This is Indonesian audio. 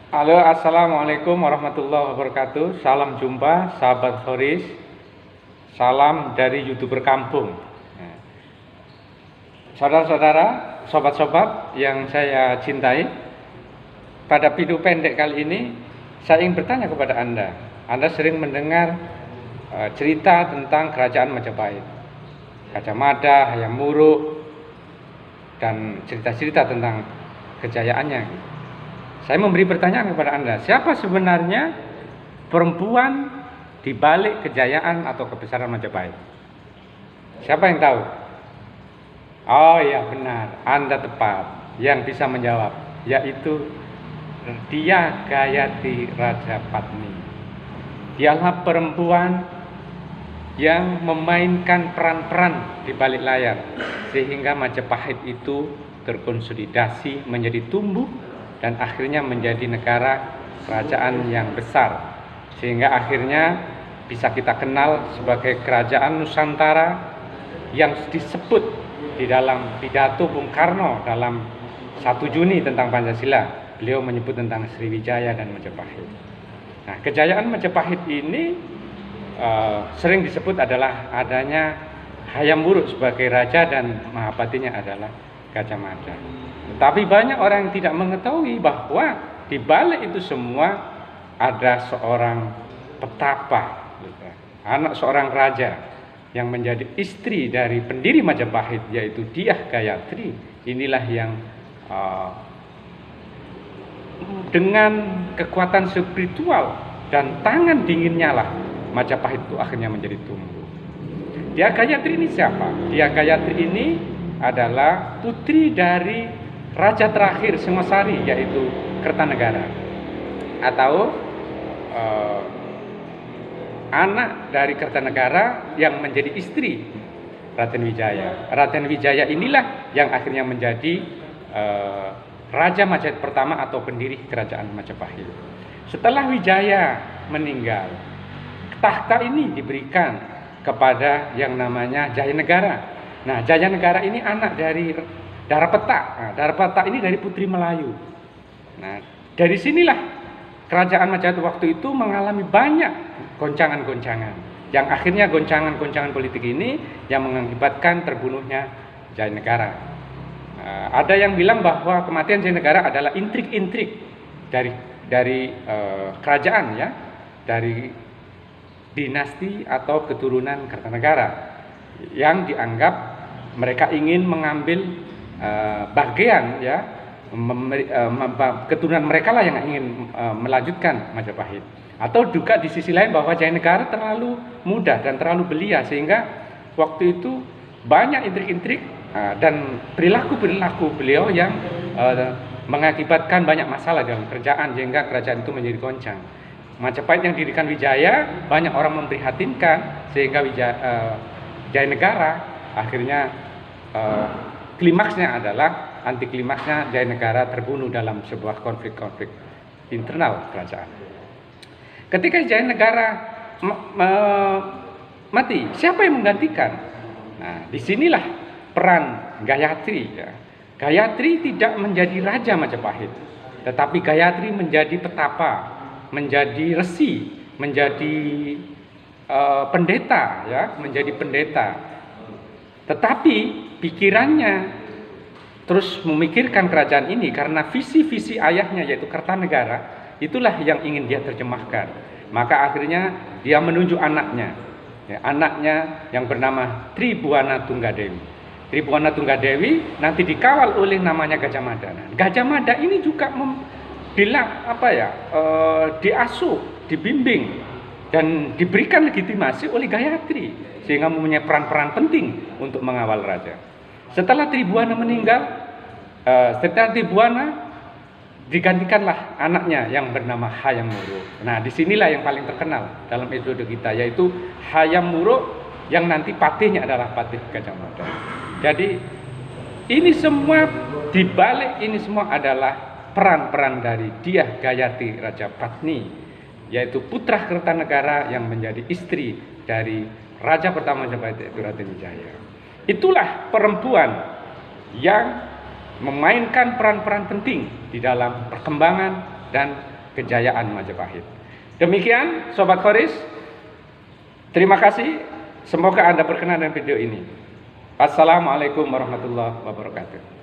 Halo, assalamualaikum warahmatullahi wabarakatuh. Salam jumpa, sahabat Horis. Salam dari YouTuber Kampung. Nah, saudara-saudara, sobat-sobat yang saya cintai, pada video pendek kali ini saya ingin bertanya kepada Anda. Anda sering mendengar cerita tentang kerajaan Majapahit, Gajah Mada, Hayam Wuruk, dan cerita-cerita tentang kejayaannya. Saya memberi pertanyaan kepada Anda, siapa sebenarnya perempuan di balik kejayaan atau kebesaran Majapahit? Siapa yang tahu? Oh ya, benar, Anda tepat. Yang bisa menjawab yaitu Dia Gayatri Rajapatni. Dialah perempuan yang memainkan peran-peran di balik layar sehingga Majapahit itu terkonsolidasi menjadi tumbuh dan akhirnya menjadi negara kerajaan yang besar, sehingga akhirnya bisa kita kenal sebagai kerajaan Nusantara yang disebut di dalam pidato Bung Karno dalam 1 Juni tentang Pancasila. Beliau menyebut tentang Sriwijaya dan Majapahit. Nah, kejayaan Majapahit ini sering disebut adalah adanya Hayam Wuruk sebagai raja dan Mahapatinya adalah Gajah Mada. Tapi banyak orang yang tidak mengetahui bahwa di balik itu semua ada seorang petapa, anak seorang raja yang menjadi istri dari pendiri Majapahit, yaitu Dyah Gayatri. Inilah yang dengan kekuatan spiritual dan tangan dinginnya lah Majapahit itu akhirnya menjadi tumbuh. Dyah Gayatri ini siapa? Dyah Gayatri ini adalah putri dari raja terakhir Singosari, yaitu Kertanegara, atau anak dari Kertanegara yang menjadi istri Raden Wijaya. Raden Wijaya inilah yang akhirnya menjadi Raja Majapahit pertama atau pendiri kerajaan Majapahit. Setelah Wijaya meninggal, tahta ini diberikan kepada yang namanya Jayanegara. Nah, Jayanegara ini anak dari Darapeta. Nah, Darapeta ini dari putri Melayu. Nah, dari sinilah kerajaan Majapahit waktu itu mengalami banyak goncangan-goncangan, yang akhirnya goncangan-goncangan politik ini yang mengakibatkan terbunuhnya Jayanegara. Ada yang bilang bahwa kematian Jayanegara adalah intrik-intrik dari kerajaan, ya, dari dinasti atau keturunan Kertanegara, yang dianggap mereka ingin mengambil bagian, ya, keturunan mereka lah yang ingin melanjutkan Majapahit. Atau juga di sisi lain bahwa Jayanegara terlalu muda dan terlalu belia, sehingga waktu itu banyak intrik-intrik dan perilaku-perilaku beliau yang mengakibatkan banyak masalah dalam kerajaan, sehingga kerajaan itu menjadi goncang. Majapahit yang didirikan Wijaya banyak orang memprihatinkan, sehingga Jayanegara akhirnya klimaksnya adalah anti klimaksnya Jayanegara terbunuh dalam sebuah konflik-konflik internal kerajaan. Ketika Jayanegara mati, siapa yang menggantikan? Nah, disinilah peran Gayatri, ya. Gayatri tidak menjadi raja Majapahit, tetapi Gayatri menjadi petapa, menjadi resi, menjadi pendeta, ya, menjadi pendeta. Tetapi pikirannya terus memikirkan kerajaan ini karena visi-visi ayahnya yaitu Kertanegara, itulah yang ingin dia terjemahkan. Maka akhirnya dia menunjuk anaknya, ya, anaknya yang bernama Tribuana Tunggadewi. Tribuana Tunggadewi nanti dikawal oleh namanya Gajah Mada. Nah, Gajah Mada ini juga diasuh, dibimbing dan diberikan legitimasi oleh Gayatri, sehingga mempunyai peran-peran penting untuk mengawal raja. Setelah Tribuana meninggal, digantikanlah anaknya yang bernama Hayam Wuruk. Nah, disinilah yang paling terkenal dalam episode kita, yaitu Hayam Wuruk yang nanti patihnya adalah patih Gajah Mada. Jadi ini semua, dibalik ini semua adalah peran-peran dari Dyah Gayatri Rajapatni, yaitu putra Kertanegara yang menjadi istri dari raja pertama Majapahit, yaitu Raden Wijaya. Itulah perempuan yang memainkan peran-peran penting di dalam perkembangan dan kejayaan Majapahit. Demikian Sobat Khoris, terima kasih. Semoga Anda berkenan dengan video ini. Assalamualaikum warahmatullahi wabarakatuh.